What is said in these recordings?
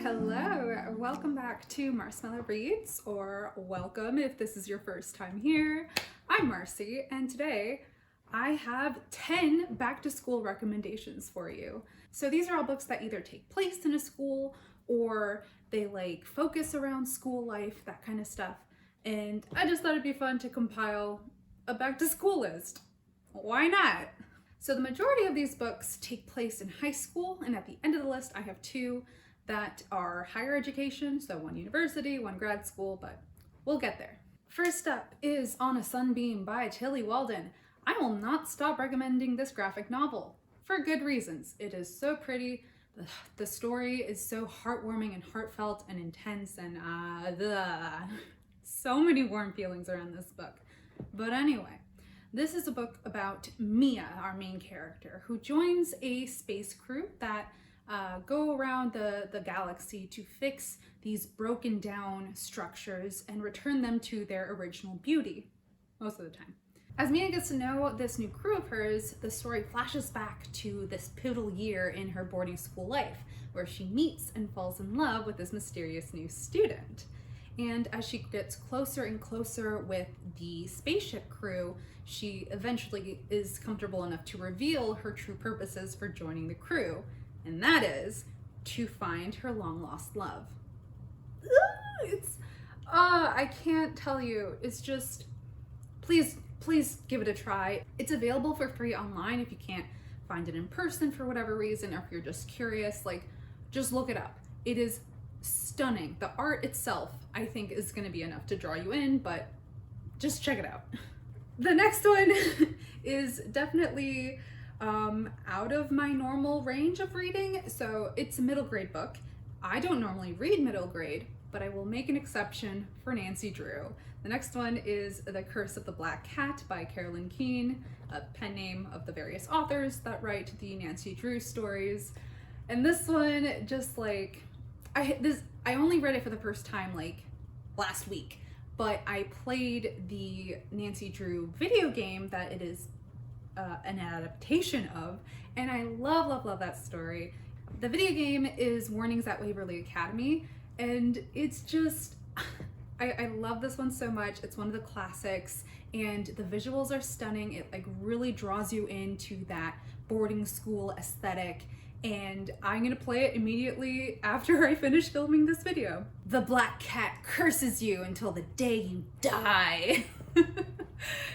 Hello, welcome back to Marshmallow Reads, or welcome if this is your first time here. I'm Marcy, and today I have 10 back to school recommendations for you. So these are all books that either take place in a school or they like focus around school life, that kind of stuff. And I just thought it'd be fun to compile a back to school list. Why not? So the majority of these books take place in high school, and at the end of the list I have two that are higher education, so one university, one grad school, but we'll get there. First up is On a Sunbeam by Tilly Walden. I will not stop recommending this graphic novel for good reasons. It is so pretty, the story is so heartwarming and heartfelt and intense, and so many warm feelings around this book. But anyway, this is a book about Mia, our main character, who joins a space crew that go around the galaxy to fix these broken down structures and return them to their original beauty, most of the time. As Mia gets to know this new crew of hers, the story flashes back to this pivotal year in her boarding school life, where she meets and falls in love with this mysterious new student. And as she gets closer and closer with the spaceship crew, she eventually is comfortable enough to reveal her true purposes for joining the crew. And that is to find her long lost love. I can't tell you. It's just, please give it a try. It's available for free online if you can't find it in person for whatever reason, or if you're just curious, like, just look it up. It is stunning. The art itself, I think, is gonna be enough to draw you in, but just check it out. The next one is definitely out of my normal range of reading. So it's a middle grade book. I don't normally read middle grade, but I will make an exception for Nancy Drew. The next one is The Curse of the Black Cat by Carolyn Keene, a pen name of the various authors that write the Nancy Drew stories. And this one, just like, I only read it for the first time like last week, but I played the Nancy Drew video game that it is an adaptation of, and I love that story. The video game is Warnings at Waverly Academy, and it's just, I love this one so much. It's one of the classics, and the visuals are stunning. It like really draws you into that boarding school aesthetic, and I'm gonna play it immediately after I finish filming this video. The Black Cat curses you until the day you die.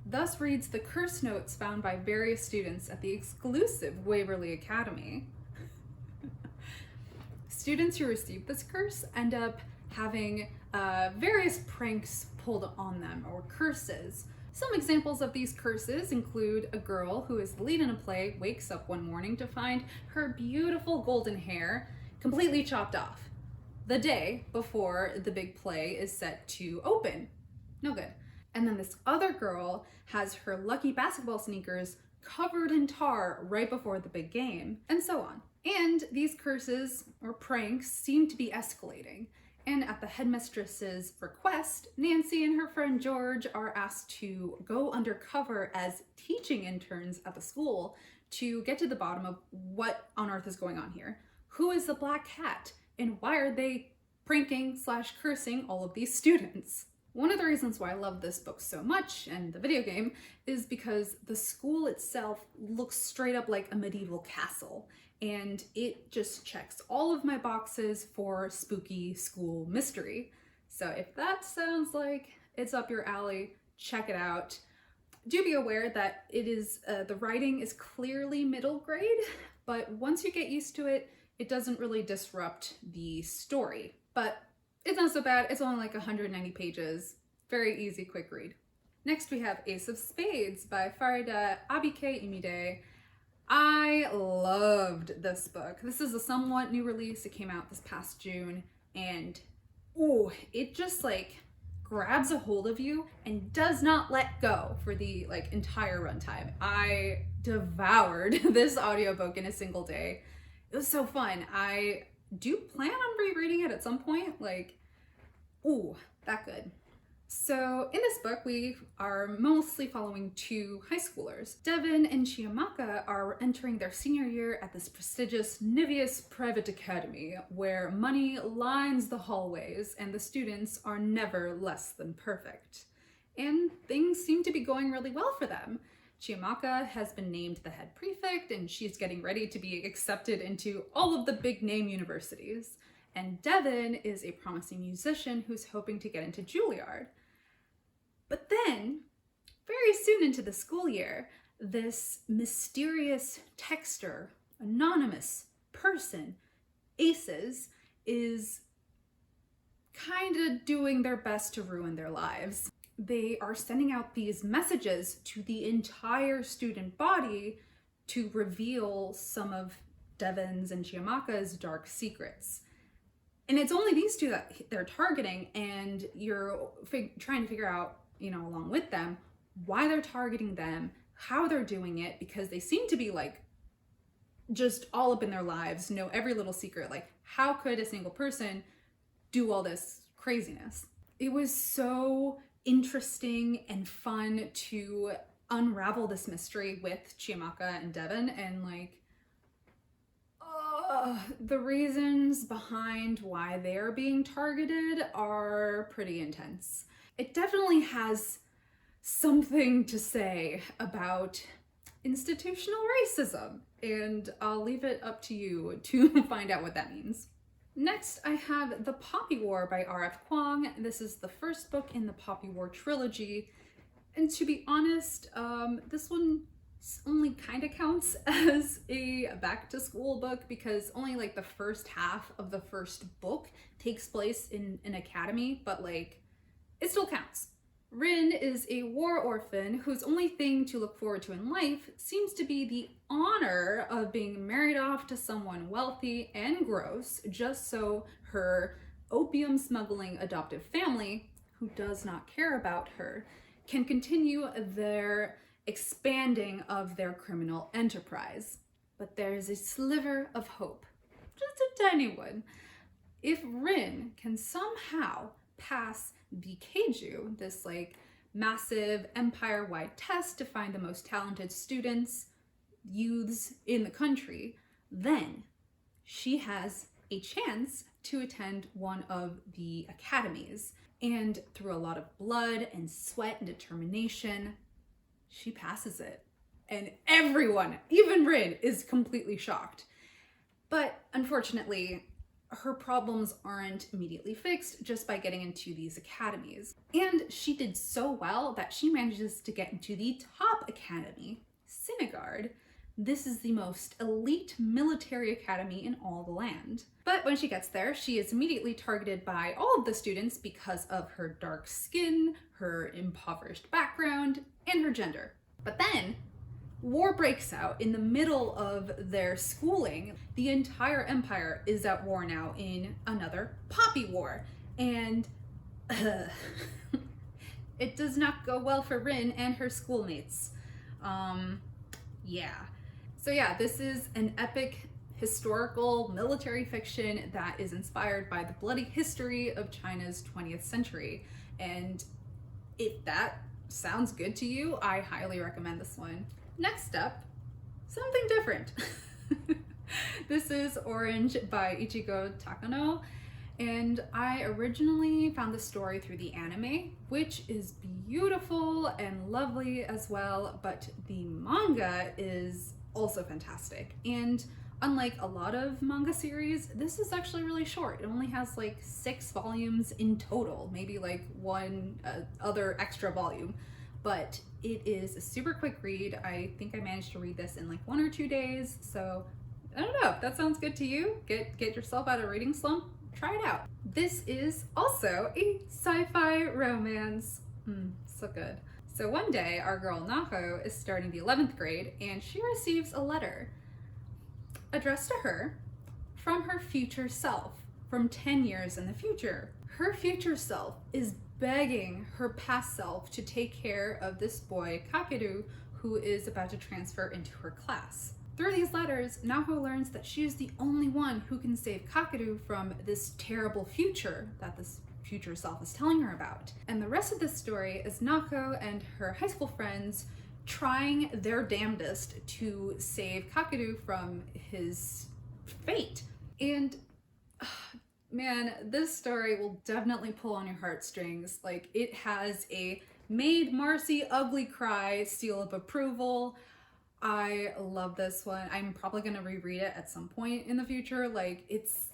Thus reads the curse notes found by various students at the exclusive Waverly Academy. Students who receive this curse end up having various pranks pulled on them, or curses. Some examples of these curses include a girl who is the lead in a play wakes up one morning to find her beautiful golden hair completely chopped off the day before the big play is set to open. No good. And then this other girl has her lucky basketball sneakers covered in tar right before the big game, and so on. And these curses or pranks seem to be escalating. And at the headmistress's request, Nancy and her friend George are asked to go undercover as teaching interns at the school to get to the bottom of what on earth is going on here. Who is the Black Cat? And why are they pranking / cursing all of these students? One of the reasons why I love this book so much, and the video game, is because the school itself looks straight up like a medieval castle, and it just checks all of my boxes for spooky school mystery. So if that sounds like it's up your alley, check it out. Do be aware that it is the writing is clearly middle grade, but once you get used to it, it doesn't really disrupt the story. But it's not so bad. It's only like 190 pages. Very easy, quick read. Next we have Ace of Spades by Farida Abike Imide. I loved this book. This is a somewhat new release. It came out this past June, and it just like grabs a hold of you and does not let go for the like entire runtime. I devoured this audiobook in a single day. It was so fun. I do plan on rereading it at some point, like, that good. So in this book, we are mostly following two high schoolers. Devon and Chiamaka are entering their senior year at this prestigious Niveus private academy where money lines the hallways and the students are never less than perfect. And things seem to be going really well for them. Chiamaka has been named the head prefect and she's getting ready to be accepted into all of the big name universities. And Devon is a promising musician who's hoping to get into Juilliard. But then, very soon into the school year, this mysterious texter, anonymous person, Aces, is kind of doing their best to ruin their lives. They are sending out these messages to the entire student body to reveal some of Devon's and Chiamaka's dark secrets. And it's only these two that they're targeting, and you're trying to figure out, along with them, why they're targeting them, how they're doing it, because they seem to be like just all up in their lives, know every little secret. Like, how could a single person do all this craziness? It was so interesting and fun to unravel this mystery with Chiamaka and Devon, and the reasons behind why they're being targeted are pretty intense. It definitely has something to say about institutional racism, and I'll leave it up to you to find out what that means. Next, I have The Poppy War by R.F. Kuang. This is the first book in the Poppy War trilogy, and to be honest, this one only kind of counts as a back-to-school book because only the first half of the first book takes place in an academy, but it still counts. Rin is a war orphan whose only thing to look forward to in life seems to be the honor of being married off to someone wealthy and gross, just so her opium smuggling adoptive family, who does not care about her, can continue their expanding of their criminal enterprise. But there is a sliver of hope, just a tiny one. If Rin can somehow pass the Keiju, this massive empire-wide test to find the most talented students, youths in the country, then she has a chance to attend one of the academies. And through a lot of blood and sweat and determination, she passes it. And everyone, even Rin, is completely shocked. But unfortunately, her problems aren't immediately fixed just by getting into these academies. And she did so well that she manages to get into the top academy, Sinigard. This is the most elite military academy in all the land. But when she gets there, she is immediately targeted by all of the students because of her dark skin, her impoverished background, and her gender. But then, war breaks out in the middle of their schooling. The entire empire is at war now in another Poppy War. And it does not go well for Rin and her schoolmates. So this is an epic historical military fiction that is inspired by the bloody history of China's 20th century. And if that sounds good to you, I highly recommend this one. Next up, something different. This is Orange by Ichigo Takano, and I originally found the story through the anime, which is beautiful and lovely as well, but the manga is also fantastic. And unlike a lot of manga series, this is actually really short. It only has 6 volumes in total, maybe one other extra volume. But it is a super quick read. I think I managed to read this in 1 or 2 days. So I don't know if that sounds good to you. Get yourself out of reading slump. Try it out. This is also a sci-fi romance. So good. So one day our girl Naho is starting the 11th grade and she receives a letter addressed to her from her future self from 10 years in the future. Her future self is begging her past self to take care of this boy, Kakeru, who is about to transfer into her class. Through these letters, Naho learns that she is the only one who can save Kakeru from this terrible future that this future self is telling her about. And the rest of the story is Nako and her high school friends trying their damnedest to save Kakadu from his fate. And man, this story will definitely pull on your heartstrings. Like, it has a made Marcy ugly cry seal of approval. I love this one. I'm probably gonna reread it at some point in the future. Like, it's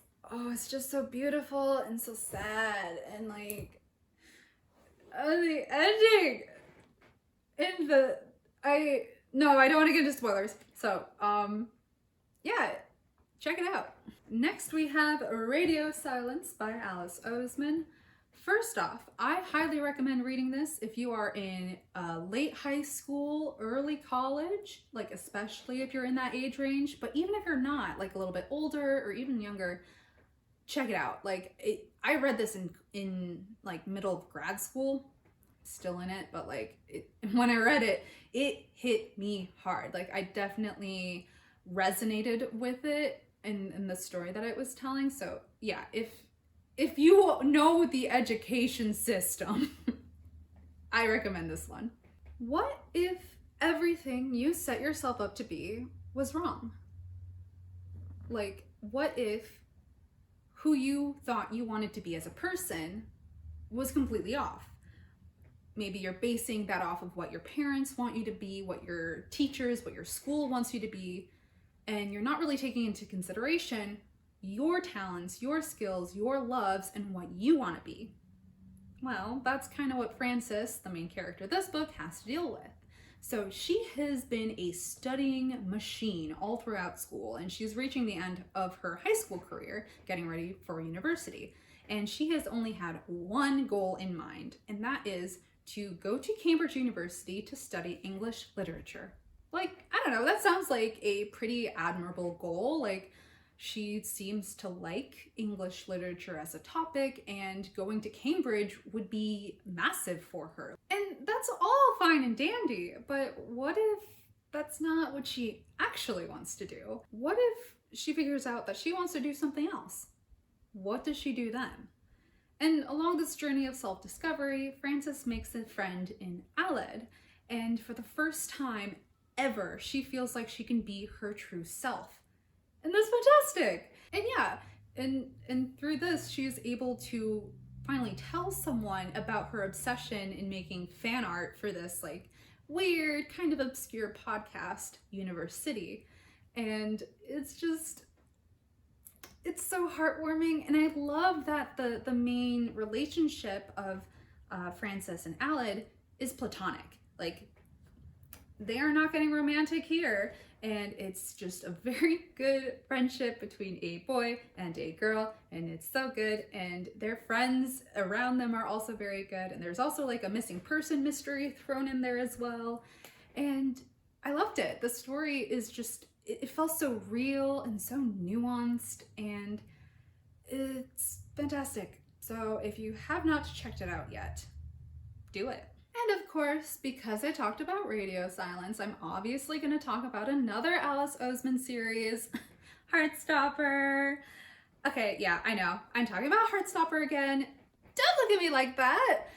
just so beautiful and so sad, and like, the ending in the I don't want to get into spoilers. So yeah, check it out. Next we have Radio Silence by Alice Oseman. First off, I highly recommend reading this if you are in late high school, early college, like especially if you're in that age range, but even if you're not, like a little bit older or even younger, check it out. Like, I read this in like middle of grad school, still in it, but like when I read it, it hit me hard. Like, I definitely resonated with it in the story that it was telling. So yeah, if you know the education system, I recommend this one. What if everything you set yourself up to be was wrong? Like, what if who you thought you wanted to be as a person was completely off? Maybe you're basing that off of what your parents want you to be, what your teachers, what your school wants you to be, and you're not really taking into consideration your talents, your skills, your loves, and what you want to be. Well, that's kind of what Frances, the main character of this book, has to deal with. So she has been a studying machine all throughout school, and she's reaching the end of her high school career, getting ready for university. And she has only had one goal in mind, and that is to go to Cambridge University to study English literature. Like, I don't know, that sounds like a pretty admirable goal. Like, she seems to like English literature as a topic, and going to Cambridge would be massive for her. And that's all fine and dandy, but what if that's not what she actually wants to do? What if she figures out that she wants to do something else? What does she do then? And along this journey of self-discovery, Frances makes a friend in Aled, and for the first time ever, she feels like she can be her true self. And that's fantastic. And yeah, and through this, she's able to finally tell someone about her obsession in making fan art for this like weird, kind of obscure podcast, Universe City. And it's so heartwarming. And I love that the main relationship of Frances and Aled is platonic. Like, they are not getting romantic here, and it's just a very good friendship between a boy and a girl, and it's so good, and their friends around them are also very good, and there's also like a missing person mystery thrown in there as well, and I loved it. The story is just, it felt so real and so nuanced, and it's fantastic. So if you have not checked it out yet, do it. And of course, because I talked about Radio Silence, I'm obviously going to talk about another Alice Oseman series, Heartstopper. Okay, yeah, I know. I'm talking about Heartstopper again. Don't look at me like that.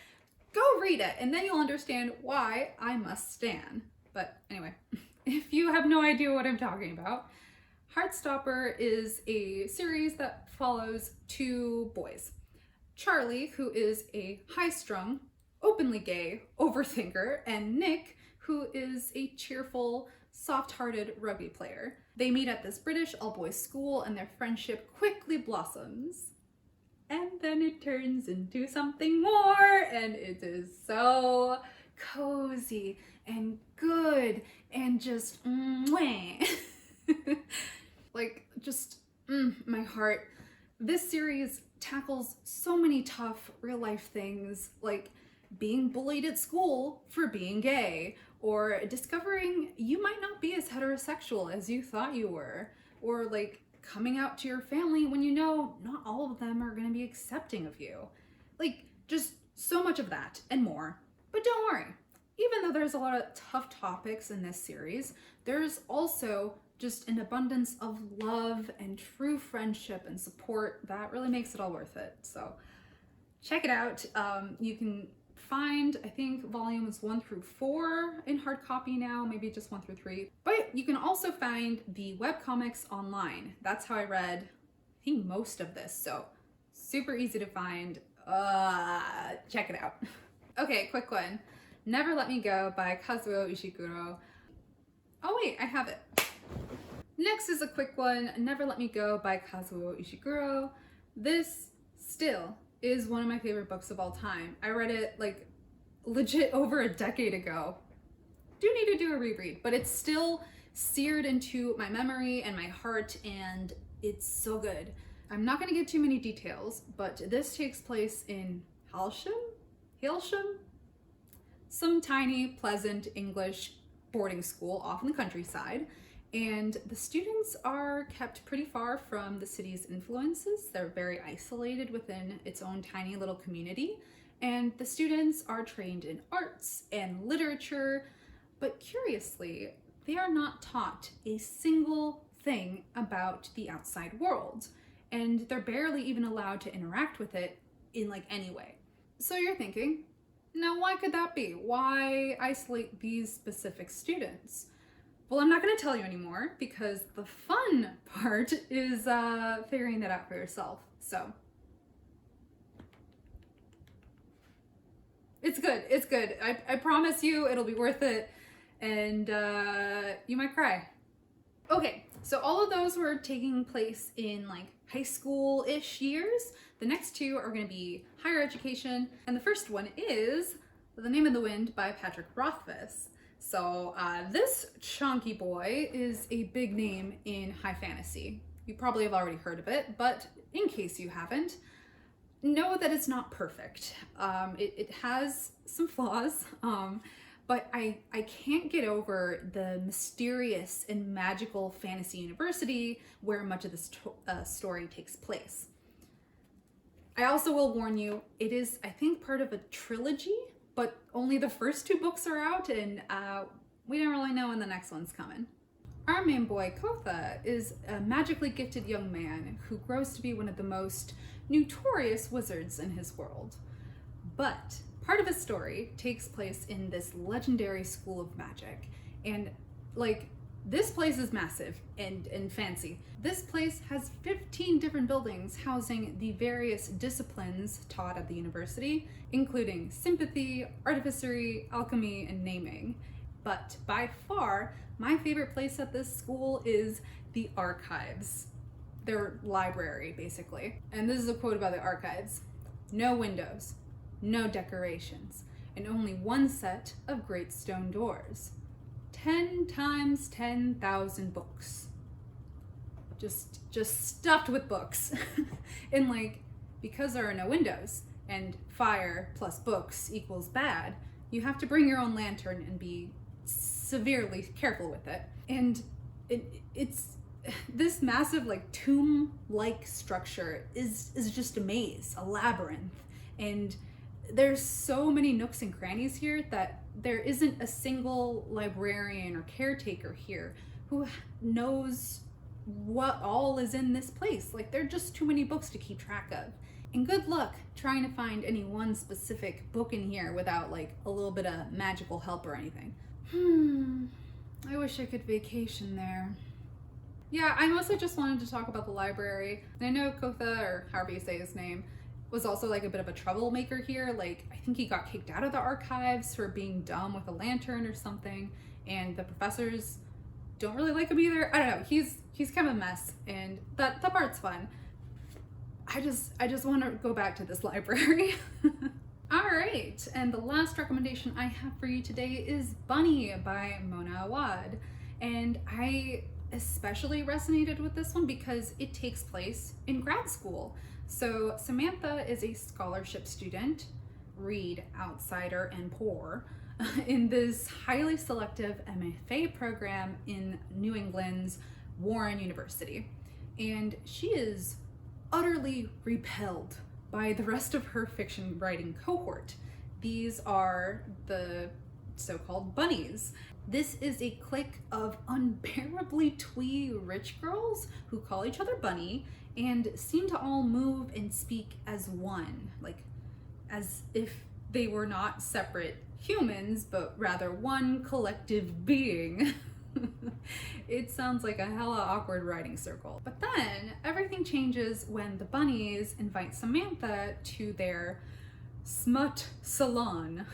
Go read it, and then you'll understand why I must stan. But anyway, if you have no idea what I'm talking about, Heartstopper is a series that follows two boys. Charlie, who is a high-strung, openly gay overthinker, and Nick, who is a cheerful, soft-hearted rugby player. They meet at this British all-boys school, and their friendship quickly blossoms. And then it turns into something more, and it is so cozy and good and just mwah. Like, just my heart. This series tackles so many tough real-life things, like being bullied at school for being gay, or discovering you might not be as heterosexual as you thought you were, or like coming out to your family when you know not all of them are going to be accepting of you. Like, just so much of that and more. But don't worry, even though there's a lot of tough topics in this series, there's also just an abundance of love and true friendship and support that really makes it all worth it. So Check it out. You can find, I think, volumes 1 through 4 in hard copy now, maybe just 1 through 3. But you can also find the webcomics online. That's how I read, I think, most of this. So super easy to find. Check it out. Okay, quick one. Never Let Me Go by Kazuo Ishiguro. Oh wait, I have it. Next is a quick one, Never Let Me Go by Kazuo Ishiguro. This still is one of my favorite books of all time. I read it like legit over a decade ago. Do need to do a reread, but it's still seared into my memory and my heart, and it's so good. I'm not going to give too many details, but this takes place in Halsham? Some tiny, pleasant English boarding school off in the countryside. And the students are kept pretty far from the city's influences. They're very isolated within its own tiny little community. And the students are trained in arts and literature, but curiously, they are not taught a single thing about the outside world. And they're barely even allowed to interact with it in like any way. So you're thinking, now why could that be? Why isolate these specific students? Well, I'm not going to tell you anymore because the fun part is figuring that out for yourself. So it's good. It's good. I promise you it'll be worth it, and you might cry. Okay, so all of those were taking place in like high school-ish years. The next two are going to be higher education, and the first one is The Name of the Wind by Patrick Rothfuss. So this chunky boy is a big name in high fantasy. You probably have already heard of it, but in case you haven't, know that it's not perfect. It has some flaws, but I can't get over the mysterious and magical fantasy university where much of this story takes place. I also will warn you, it is, I think, part of a trilogy, but only the first 2 books are out, and we don't really know when the next one's coming. Our main boy, Kotha, is a magically gifted young man who grows to be one of the most notorious wizards in his world. But part of his story takes place in this legendary school of magic, and like, this place is massive and fancy. This place has 15 different buildings housing the various disciplines taught at the university, including sympathy, artificery, alchemy, and naming. But by far, my favorite place at this school is the archives. Their library, basically. And this is a quote about the archives. No windows, no decorations, and only one set of great stone doors. 10 times 10,000 books. Just stuffed with books. And like, because there are no windows and fire plus books equals bad, you have to bring your own lantern and be severely careful with it. And it's this massive like tomb-like structure is just a maze, a labyrinth. And there's so many nooks and crannies here that there isn't a single librarian or caretaker here who knows what all is in this place. Like, there are just too many books to keep track of. And good luck trying to find any one specific book in here without like a little bit of magical help or anything. I wish I could vacation there. Yeah, I mostly just wanted to talk about the library. And I know Kotha, or however you say his name, was also like a bit of a troublemaker here. Like, I think he got kicked out of the archives for being dumb with a lantern or something, and the professors don't really like him either. I don't know, he's kind of a mess, and that part's fun. I just want to go back to this library. All right, and the last recommendation I have for you today is Bunny by Mona Awad. And I especially resonated with this one because it takes place in grad school. So Samantha is a scholarship student, read outsider and poor, in this highly selective MFA program in New England's Warren University. And she is utterly repelled by the rest of her fiction writing cohort. These are the so-called bunnies. This is a clique of unbearably twee rich girls who call each other Bunny and seem to all move and speak as one. Like, as if they were not separate humans, but rather one collective being. It sounds like a hella awkward writing circle. But then everything changes when the bunnies invite Samantha to their smut salon,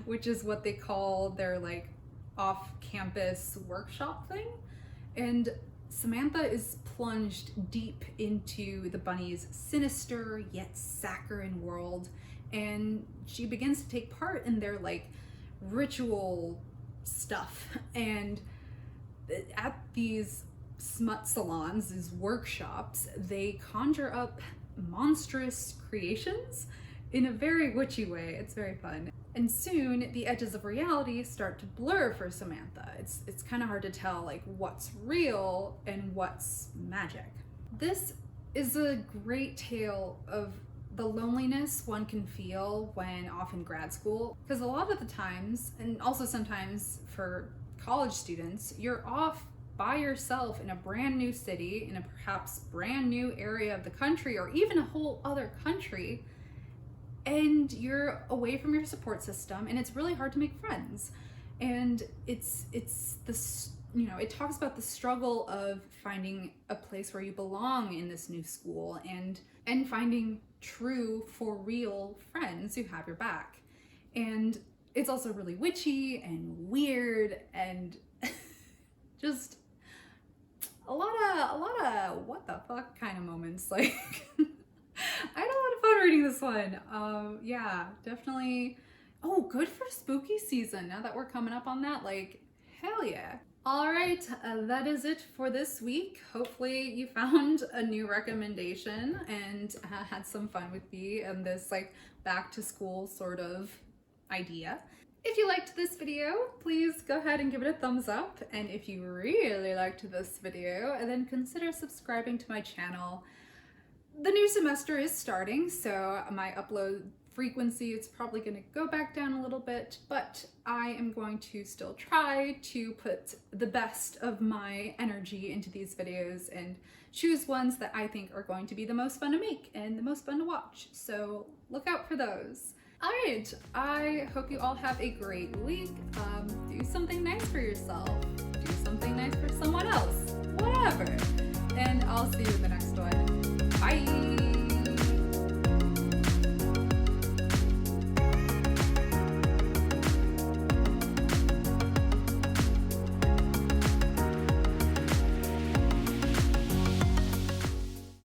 which is what they call their like off-campus workshop thing. And Samantha is plunged deep into the bunnies' sinister yet saccharine world, and she begins to take part in their like ritual stuff. And at these smut salons, these workshops, they conjure up monstrous creations in a very witchy way. It's very fun. And soon the edges of reality start to blur for Samantha. It's kind of hard to tell like what's real and what's magic. This is a great tale of the loneliness one can feel when off in grad school, because a lot of the times, and also sometimes for college students, you're off by yourself in a brand new city, in a perhaps brand new area of the country, or even a whole other country, and you're away from your support system, and it's really hard to make friends. And it's this, you know, it talks about the struggle of finding a place where you belong in this new school, and finding true, for real friends who have your back. And it's also really witchy and weird and just a lot of what the fuck kind of moments. Like I had a lot of fun reading this one. Yeah, definitely. Oh, good for spooky season. Now that we're coming up on that, like, hell yeah. All right, that is it for this week. Hopefully you found a new recommendation and had some fun with me and this like back to school sort of idea. If you liked this video, please go ahead and give it a thumbs up. And if you really liked this video, then consider subscribing to my channel. The new semester is starting, so my upload frequency is probably going to go back down a little bit, but I am going to still try to put the best of my energy into these videos and choose ones that I think are going to be the most fun to make and the most fun to watch. So look out for those. All right, I hope you all have a great week. Do something nice for yourself. Do something nice for someone else. Whatever. And I'll see you in the next one. Bye.